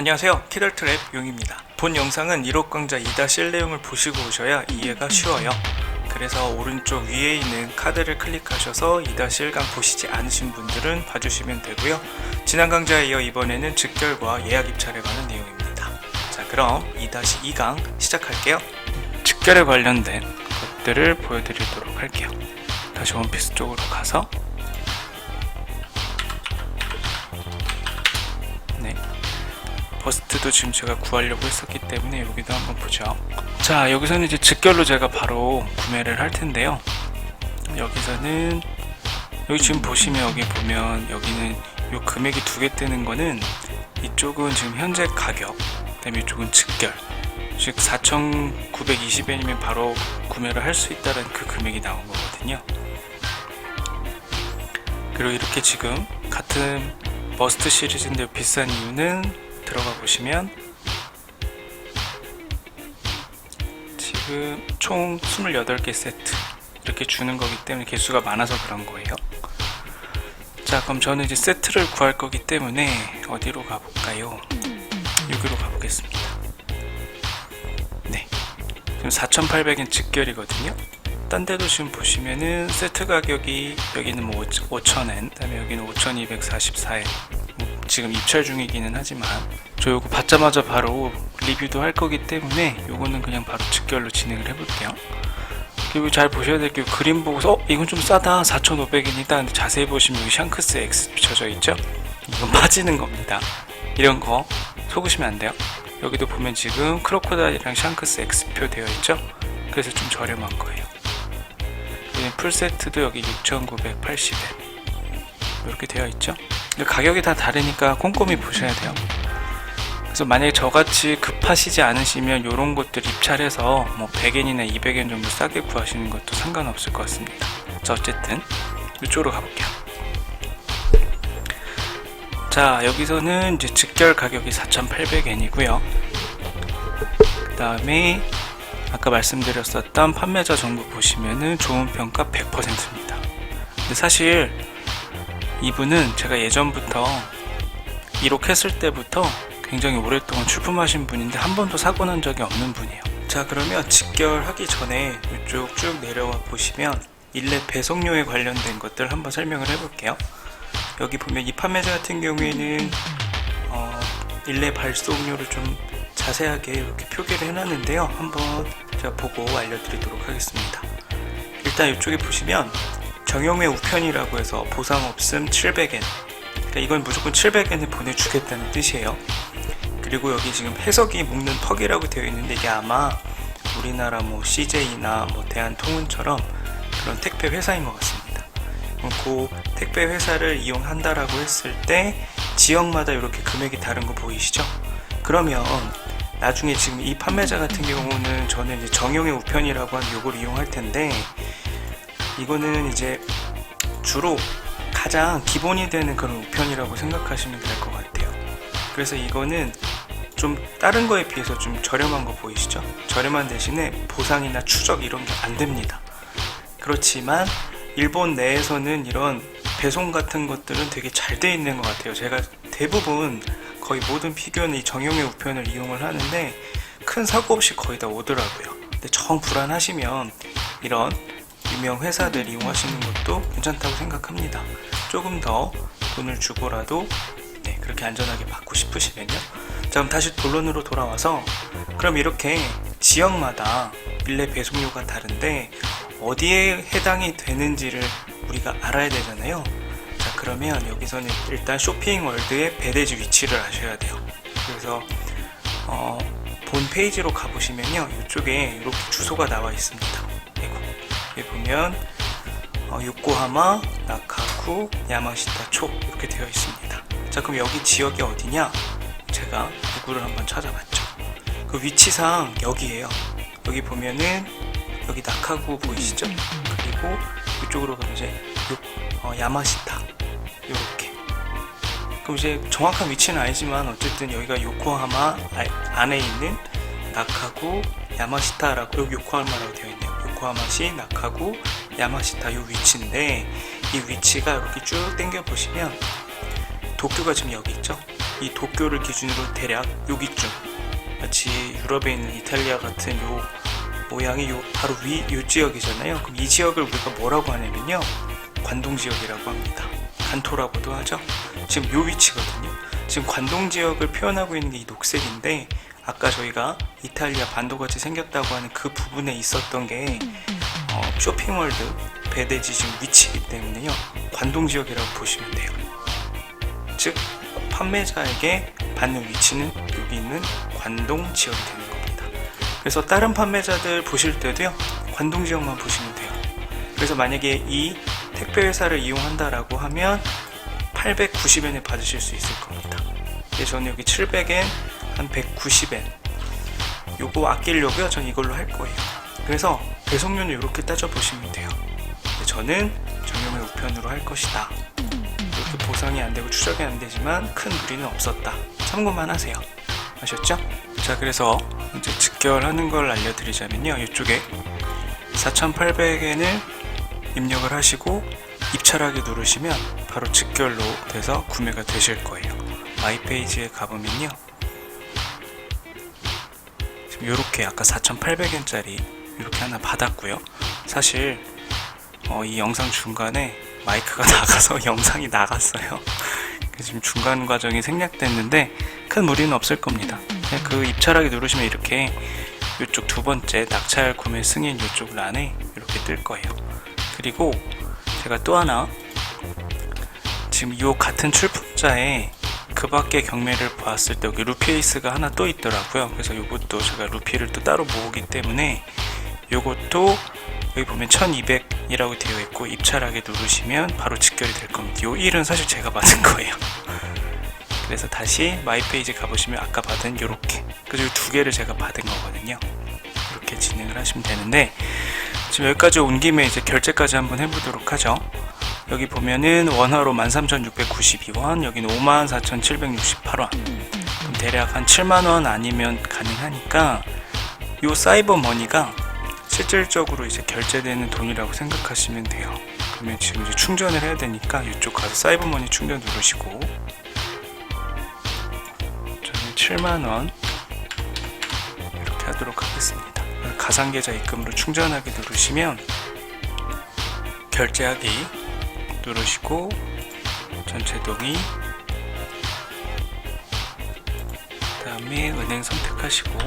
안녕하세요, 키덜트랩 용입니다. 본 영상은 1호 강좌 2-1 내용을 보시고 오셔야 이해가 쉬워요. 그래서 오른쪽 위에 있는 카드를 클릭하셔서 2-1강 보시지 않으신 분들은 봐주시면 되고요. 지난 강좌에 이어 이번에는 직결과 예약 입찰에 관한 내용입니다. 자, 그럼 2-2강 시작할게요. 직결에 관련된 것들을 보여드리도록 할게요. 다시 원피스 쪽으로 가서 버스트도 지금 제가 구하려고 했었기 때문에 여기도 한번 보죠. 자, 여기서는 이제 직결로 제가 바로 구매를 할 텐데요. 여기서는 여기 지금 보시면 여기 보면 여기는 요 금액이 두 개 뜨는 거는 이쪽은 지금 현재 가격, 그다음에 이쪽은 직결. 즉 4,920엔이면 바로 구매를 할 수 있다는 그 금액이 나온 거거든요. 그리고 이렇게 지금 같은 버스트 시리즈인데 비싼 이유는 들어가 보시면 지금 총 28개 세트 이렇게 주는 거기 때문에 개수가 많아서 그런 거예요. 자, 그럼 저는 이제 세트를 구할 거기 때문에 어디로 가볼까요? 여기로 가보겠습니다. 네, 지금 4,800엔 직결이거든요. 딴 데도 지금 보시면은 세트 가격이 여기는 뭐 5,000엔, 그 다음에 여기는 5,244엔. 지금 입찰 중이기는 하지만 저 요거 받자마자 바로 리뷰도 할 거기 때문에 요거는 그냥 바로 직결로 진행을 해볼게요. 그리고 잘 보셔야 될 게 그림 보고서 이건 좀 싸다, 4,500엔이다. 근데 자세히 보시면 여기 샹크스 X 비춰져 있죠? 이건 빠지는 겁니다. 이런 거 속으시면 안 돼요. 여기도 보면 지금 크로코다일이랑 샹크스 X 표 되어 있죠? 그래서 좀 저렴한 거예요. 풀세트도 여기 6,980엔 이렇게 되어 있죠. 가격이 다 다르니까 꼼꼼히 보셔야 돼요. 그래서 만약에 저같이 급하시지 않으시면 이런 것들 입찰해서 뭐 100엔이나 200엔 정도 싸게 구하시는 것도 상관없을 것 같습니다. 자, 어쨌든 이쪽으로 가볼게요. 자, 여기서는 이제 직결 가격이 4,800엔이고요. 그 다음에 아까 말씀드렸었던 판매자 정보 보시면은 좋은 평가 100%입니다. 근데 사실 이분은 제가 예전부터 1호 했을 때부터 굉장히 오랫동안 출품하신 분인데 한 번도 사고 난 적이 없는 분이에요. 자, 그러면 직결하기 전에 이쪽 쭉 내려와 보시면 일례 배송료에 관련된 것들 한번 설명을 해볼게요. 여기 보면 이 판매자 같은 경우에는 일례 발송료를 좀 자세하게 이렇게 표기를 해놨는데요. 한번 제가 보고 알려드리도록 하겠습니다. 일단 이쪽에 보시면 정형외 우편이라고 해서 보상 없음 700엔, 그러니까 이건 무조건 700엔을 보내주겠다는 뜻이에요. 그리고 여기 지금 해석이 묶는 턱이라고 되어 있는데 이게 아마 우리나라 뭐 CJ나 뭐 대한통운처럼 그런 택배 회사인 것 같습니다. 그 택배 회사를 이용한다라고 했을 때 지역마다 이렇게 금액이 다른 거 보이시죠? 그러면 나중에 지금 이 판매자 같은 경우는 저는 이제 정형외 우편이라고 하는 요걸 이용할 텐데, 이거는 이제 주로 가장 기본이 되는 그런 우편이라고 생각하시면 될 것 같아요. 그래서 이거는 좀 다른 거에 비해서 좀 저렴한 거 보이시죠? 저렴한 대신에 보상이나 추적 이런 게 안 됩니다. 그렇지만 일본 내에서는 이런 배송 같은 것들은 되게 잘 돼 있는 것 같아요. 제가 대부분 거의 모든 피규어는 이 정형외 우편을 이용을 하는데 큰 사고 없이 거의 다 오더라고요. 근데 정 불안하시면 이런 유명 회사들 이용하시는 것도 괜찮다고 생각합니다. 조금 더 돈을 주고라도 그렇게 안전하게 받고 싶으시면요. 자, 그럼 다시 본론으로 돌아와서 그럼 이렇게 지역마다 일례 배송료가 다른데 어디에 해당이 되는지를 우리가 알아야 되잖아요. 자, 그러면 여기서는 일단 쇼핑월드의 배대지 위치를 아셔야 돼요. 그래서 본 페이지로 가보시면요, 이쪽에 이렇게 주소가 나와 있습니다. 여기 보면 요코하마, 나카구, 야마시타 초 이렇게 되어 있습니다. 자, 그럼 여기 지역이 어디냐? 제가 구글을 한번 찾아봤죠. 그 위치상 여기에요. 여기 보면은 여기 나카구 보이시죠? 그리고 이쪽으로 가면 이제 야마시타 요렇게. 그럼 이제 정확한 위치는 아니지만 어쨌든 여기가 요코하마 안에 있는 나카구, 야마시타라고, 여기 요코하마라고 되어 있네요. 요코하마시, 나카구, 야마시타 요 위치인데, 이 위치가 이렇게 쭉 당겨 보시면 도쿄가 지금 여기 있죠? 이 도쿄를 기준으로 대략 여기쯤, 마치 유럽에 있는 이탈리아 같은 요 모양이 요 바로 위 요 지역이잖아요. 그럼 이 지역을 우리가 뭐라고 하냐면요, 관동 지역이라고 합니다. 간토라고도 하죠. 지금 요 위치거든요. 지금 관동 지역을 표현하고 있는 게 이 녹색인데, 아까 저희가 이탈리아 반도같이 생겼다고 하는 그 부분에 있었던 게 쇼핑월드 배대지 지금 위치이기 때문에요, 관동 지역이라고 보시면 돼요. 즉 판매자에게 받는 위치는 여기 있는 관동 지역이 되는 겁니다. 그래서 다른 판매자들 보실 때도요, 관동 지역만 보시면 돼요. 그래서 만약에 이 택배 회사를 이용한다라고 하면 890엔에 받으실 수 있을 겁니다. 근데 저는 여기 700엔, 한 190엔 요거 아끼려고요. 전 이걸로 할 거예요. 그래서 배송료는 이렇게 따져 보시면 돼요. 근데 저는 정형외 우편으로 할 것이다. 이렇게 보상이 안 되고 추적이 안 되지만 큰 무리는 없었다. 참고만 하세요. 아셨죠? 자, 그래서 이제 직결하는 걸 알려드리자면요, 이쪽에 4,800엔을 입력을 하시고 입찰하기 누르시면 바로 직결로 돼서 구매가 되실 거예요. 마이 페이지에 가보면요, 지금 이렇게 아까 4,800엔짜리 이렇게 하나 받았고요. 사실 이 영상 중간에 마이크가 나가서 영상이 나갔어요. 지금 중간 과정이 생략됐는데 큰 무리는 없을 겁니다. 그냥 그 입찰하기 누르시면 이렇게 이쪽 두 번째 낙찰 구매 승인 이쪽 란에 이렇게 뜰 거예요. 그리고 제가 또 하나, 지금 이 같은 출품자에 그 밖에 경매를 보았을 때 여기 루피에이스가 하나 또 있더라고요. 그래서 이것도 제가 루피를 또 따로 모으기 때문에 이것도 여기 보면 1200이라고 되어 있고 입찰하게 누르시면 바로 직결이 될 겁니다. 이 1은 사실 제가 받은 거예요. 그래서 다시 마이 페이지 가보시면 아까 받은 요렇게, 그리고 두 개를 제가 받은 거거든요. 이렇게 진행을 하시면 되는데, 지금 여기까지 온 김에 이제 결제까지 한번 해보도록 하죠. 여기 보면은 원화로 13,692원, 여기는 54,768원. 그럼 대략 한 7만원 아니면 가능하니까 요 사이버 머니가 실질적으로 이제 결제되는 돈이라고 생각하시면 돼요. 그러면 지금 이제 충전을 해야 되니까 이쪽 가서 사이버 머니 충전 누르시고, 저는 7만원 이렇게 하도록 하겠습니다. 가상계좌 입금으로 충전하기 누르시면 결제하기 누르시고 전체 동의, 그 다음에 은행 선택하시고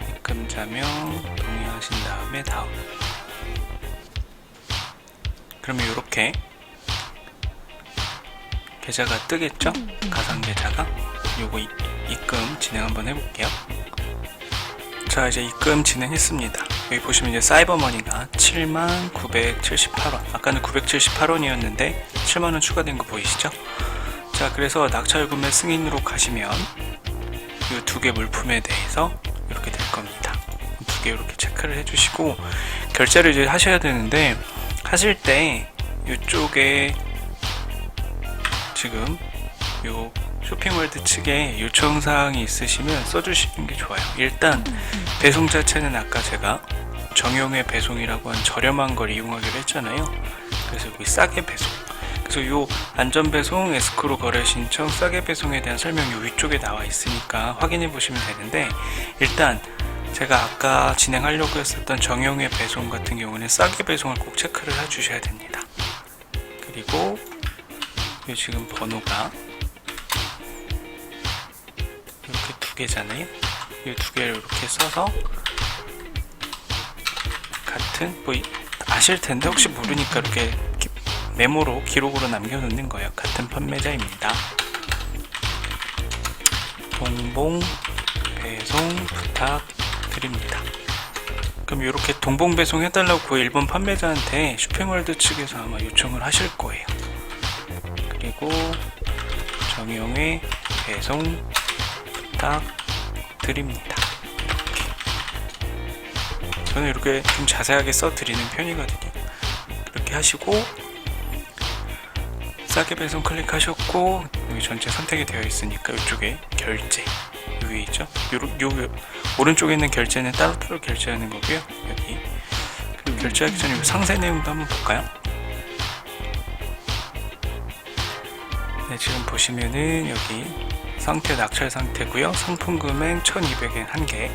입금 자명 동의하신 다음에 다음. 그러면 이렇게 계좌가 뜨겠죠? 가상계좌가. 요거 입금 진행 한번 해볼게요. 자, 이제 입금 진행했습니다. 여기 보시면 이제 사이버머니가 7978원, 아까는 978원이었는데 7만원 추가된 거 보이시죠? 자, 그래서 낙찰 구매 승인으로 가시면 이 두 개 물품에 대해서 이렇게 될 겁니다. 두 개 이렇게 체크를 해주시고 결제를 이제 하셔야 되는데, 하실 때 이쪽에 지금 요 쇼핑월드 측에 요청사항이 있으시면 써주시는 게 좋아요. 일단 배송 자체는 아까 제가 정형외 배송이라고 한 저렴한 걸 이용하기로 했잖아요. 그래서 여기 싸게 배송, 그래서 요 안전배송, 에스크로 거래 신청, 싸게 배송에 대한 설명이 위쪽에 나와 있으니까 확인해 보시면 되는데, 일단 제가 아까 진행하려고 했었던 정형외 배송 같은 경우는 싸게 배송을 꼭 체크를 해 주셔야 됩니다. 그리고 이 지금 번호가 이렇게 두 개잖아요. 이 두 개를 이렇게 써서 같은, 뭐 아실 텐데 혹시 모르니까 이렇게 메모로 기록으로 남겨놓는 거예요. 같은 판매자입니다. 동봉 배송 부탁드립니다. 그럼 이렇게 동봉 배송 해달라고 그 일본 판매자한테 쇼핑월드 측에서 아마 요청을 하실 거예요. 그리고 정형외 배송 부탁드립니다. 이렇게. 저는 이렇게 좀 자세하게 써드리는 편이거든요. 이렇게 하시고 싸게 배송 클릭하셨고, 여기 전체 선택이 되어 있으니까 이쪽에 결제 위에 있죠. 요 오른쪽에 있는 결제는 따로따로 결제하는 거고요. 여기. 그리고 결제하기 전에 상세 내용도 한번 볼까요? 네, 지금 보시면은 여기 상태 낙찰 상태고요. 상품 금액 1200엔 1개.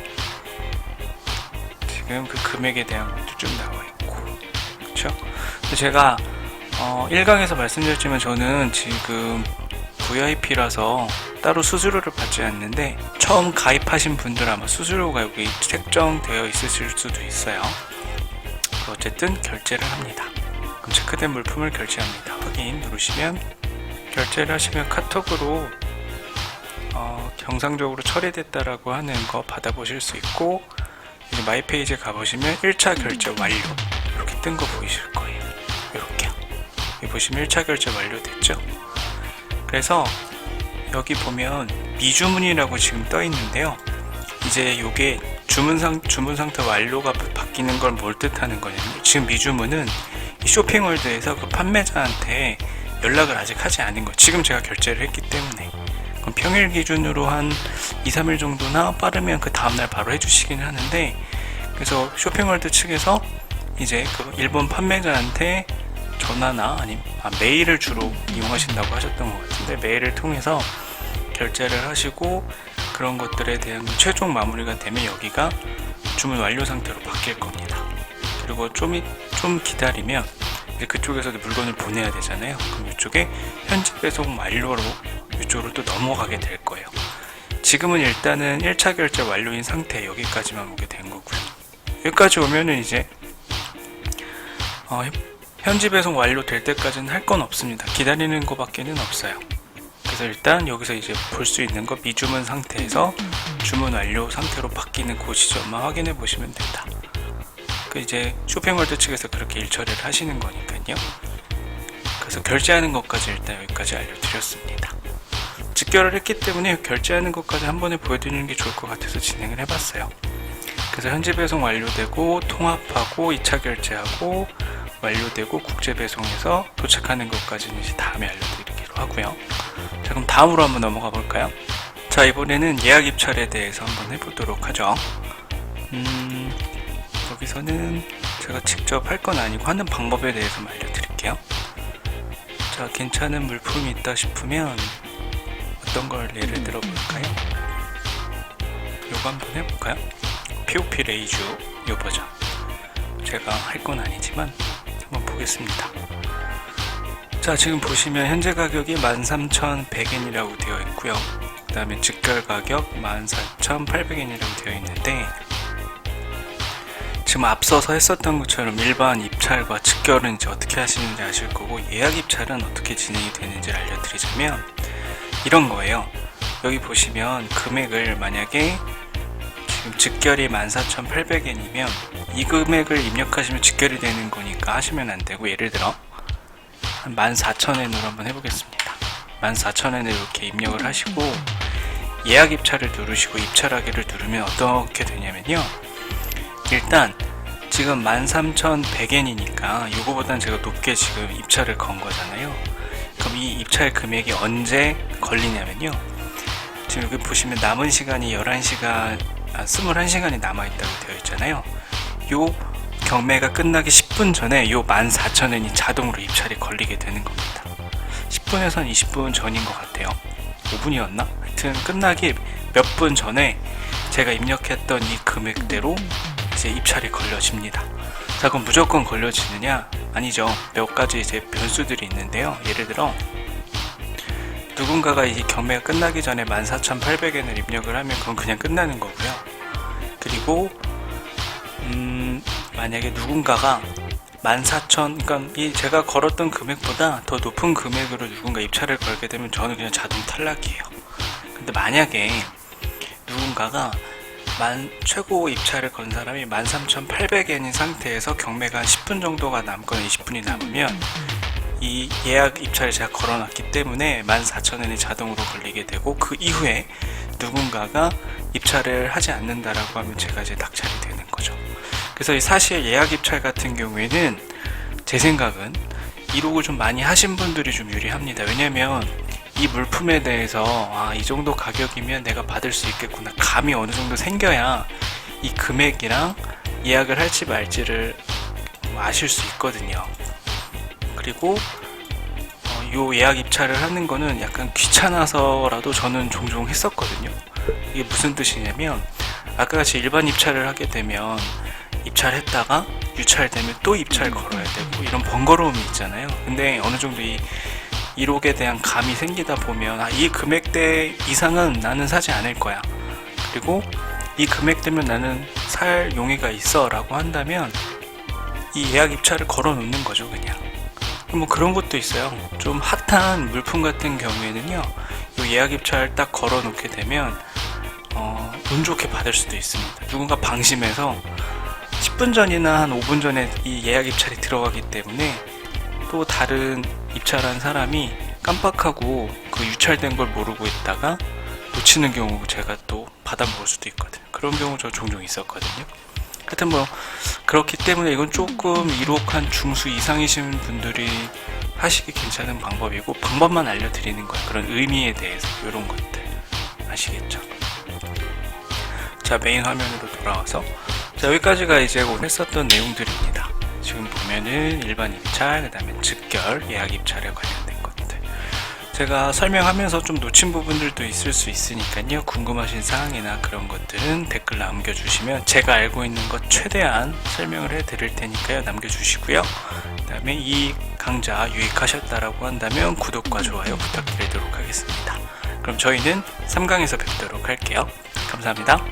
지금 그 금액에 대한 것도 좀 나와 있고, 그렇죠? 제가 1강에서 말씀드렸지만 저는 지금 VIP라서 따로 수수료를 받지 않는데, 처음 가입하신 분들 아마 수수료가 여기 책정되어 있으실 수도 있어요. 어쨌든 결제를 합니다. 그럼 체크된 물품을 결제합니다. 확인 누르시면 결제를 하시면 카톡으로 정상적으로 처리됐다라고 하는 거 받아보실 수 있고, 이제 마이 페이지에 가보시면 1차 결제 완료 이렇게 뜬 거 보이실 거예요. 이렇게요. 여기 보시면 1차 결제 완료됐죠. 그래서 여기 보면 미주문이라고 지금 떠 있는데요. 이제 요게 주문 상태 완료가 바뀌는 걸 뭘 뜻하는 거냐면, 지금 미주문은 이 쇼핑월드에서 그 판매자한테 연락을 아직 하지 않은 거예요. 지금 제가 결제를 했기 때문에. 그럼 평일 기준으로 한 2-3일 정도나 빠르면 그 다음날 바로 해주시긴 하는데, 그래서 쇼핑월드 측에서 이제 그 일본 판매자한테 전화나 아니면 메일을 주로 이용하신다고 하셨던 것 같은데, 메일을 통해서 결제를 하시고 그런 것들에 대한 최종 마무리가 되면 여기가 주문 완료 상태로 바뀔 겁니다. 그리고 좀 기다리면 이제 그쪽에서도 물건을 보내야 되잖아요. 그럼 이쪽에 현지 배송 완료로 이쪽으로 또 넘어가게 될 거예요. 지금은 일단은 1차 결제 완료인 상태, 여기까지만 오게 된 거고요. 여기까지 오면은 이제 현지 배송 완료될 때까지는 할 건 없습니다. 기다리는 거밖에는 없어요. 그래서 일단 여기서 이제 볼 수 있는 거, 미주문 상태에서 주문 완료 상태로 바뀌는 그 지점만 확인해 보시면 된다. 그 이제 쇼핑월드 측에서 그렇게 일처리를 하시는 거니까요. 그래서 결제하는 것까지 일단 여기까지 알려드렸습니다. 직결을 했기 때문에 결제하는 것까지 한 번에 보여드리는 게 좋을 것 같아서 진행을 해봤어요. 그래서 현지 배송 완료되고 통합하고 2차 결제하고 완료되고 국제 배송해서 도착하는 것까지는 이제 다음에 알려드리기로 하고요. 자, 그럼 다음으로 한번 넘어가 볼까요? 자, 이번에는 예약 입찰에 대해서 한번 해보도록 하죠. 여기서는 제가 직접 할 건 아니고 하는 방법에 대해서 알려드릴게요. 자, 괜찮은 물품이 있다 싶으면 어떤 걸 예를 들어 볼까요? 요거 한번 해볼까요? POP 레이주 요 버전. 제가 할 건 아니지만 한번 보겠습니다. 자, 지금 보시면 현재 가격이 13,100엔이라고 되어 있고요. 그 다음에 직결 가격 14,800엔이라고 되어 있는데, 지금 앞서서 했었던 것처럼 일반 입찰과 직결은 이제 어떻게 하시는지 아실 거고, 예약 입찰은 어떻게 진행이 되는지를 알려드리자면 이런 거예요. 여기 보시면 금액을 만약에 지금 직결이 14,800엔이면 이 금액을 입력하시면 직결이 되는 거니까 하시면 안 되고, 예를 들어 한 14,000엔으로 한번 해보겠습니다. 14,000엔을 이렇게 입력을 하시고 예약 입찰을 누르시고 입찰하기를 누르면 어떻게 되냐면요, 일단 지금 13,100엔이니까 요거보단 제가 높게 지금 입찰을 건 거잖아요. 그럼 이 입찰 금액이 언제 걸리냐면요, 지금 여기 보시면 남은 시간이 21시간이 남아있다고 되어 있잖아요. 요 경매가 끝나기 10분 전에 요 14,000엔이 자동으로 입찰이 걸리게 되는 겁니다. 10분에서 한 20분 전인 것 같아요. 5분이었나? 하여튼 끝나기 몇 분 전에 제가 입력했던 이 금액대로 이제 입찰이 걸려집니다. 자, 그럼 무조건 걸려지느냐? 아니죠. 몇 가지 이제 변수들이 있는데요. 예를 들어 누군가가 이 경매가 끝나기 전에 14,800엔을 입력을 하면 그건 그냥 끝나는 거고요. 그리고 만약에 누군가가 14,000, 그러니까 이 제가 걸었던 금액보다 더 높은 금액으로 누군가 입찰을 걸게 되면 저는 그냥 자동 탈락이에요. 근데 만약에 누군가가 최고 입찰을 건 사람이 13,800엔인 상태에서 경매가 한 10분 정도가 남거나 20분이 남으면 이 예약 입찰을 제가 걸어놨기 때문에 14,000엔이 자동으로 걸리게 되고, 그 이후에 누군가가 입찰을 하지 않는다라고 하면 제가 이제 낙찰이 되는 거죠. 그래서 사실 예약 입찰 같은 경우에는 제 생각은 이록을 좀 많이 하신 분들이 좀 유리합니다. 왜냐면 이 물품에 대해서 이 정도 가격이면 내가 받을 수 있겠구나 감이 어느 정도 생겨야 이 금액이랑 예약을 할지 말지를 아실 수 있거든요. 그리고 요 예약 입찰을 하는 거는 약간 귀찮아서라도 저는 종종 했었거든요. 이게 무슨 뜻이냐면 아까 같이 일반 입찰을 하게 되면 입찰했다가 유찰되면 또 입찰 걸어야 되고 이런 번거로움이 있잖아요. 근데 어느 정도 이 1억에 대한 감이 생기다 보면 이 금액대 이상은 나는 사지 않을 거야, 그리고 이 금액대면 나는 살 용의가 있어 라고 한다면 이 예약 입찰을 걸어 놓는 거죠. 그냥 뭐 그런 것도 있어요. 좀 핫한 물품 같은 경우에는요, 이 예약 입찰 딱 걸어 놓게 되면 운 좋게 받을 수도 있습니다. 누군가 방심해서 10분 전이나 한 5분 전에 이 예약 입찰이 들어가기 때문에 또 다른 입찰한 사람이 깜빡하고 그 유찰된 걸 모르고 있다가 놓치는 경우 제가 또 받아먹을 수도 있거든요. 그런 경우 저 종종 있었거든요. 하여튼 뭐 그렇기 때문에 이건 조금 1억 한 중수 이상이신 분들이 하시기 괜찮은 방법이고, 방법만 알려드리는 거예요. 그런 의미에 대해서 이런 것들 아시겠죠? 자, 메인 화면으로 돌아와서 자, 여기까지가 이제 오늘 했었던 내용들입니다. 지금 보면은 일반 입찰, 그 다음에 즉결, 예약 입찰에 관련된 것들 제가 설명하면서 좀 놓친 부분들도 있을 수 있으니까요, 궁금하신 사항이나 그런 것들은 댓글 남겨주시면 제가 알고 있는 것 최대한 설명을 해 드릴 테니까요, 남겨주시고요. 그 다음에 이 강좌 유익하셨다라고 한다면 구독과 좋아요 부탁드리도록 하겠습니다. 그럼 저희는 3강에서 뵙도록 할게요. 감사합니다.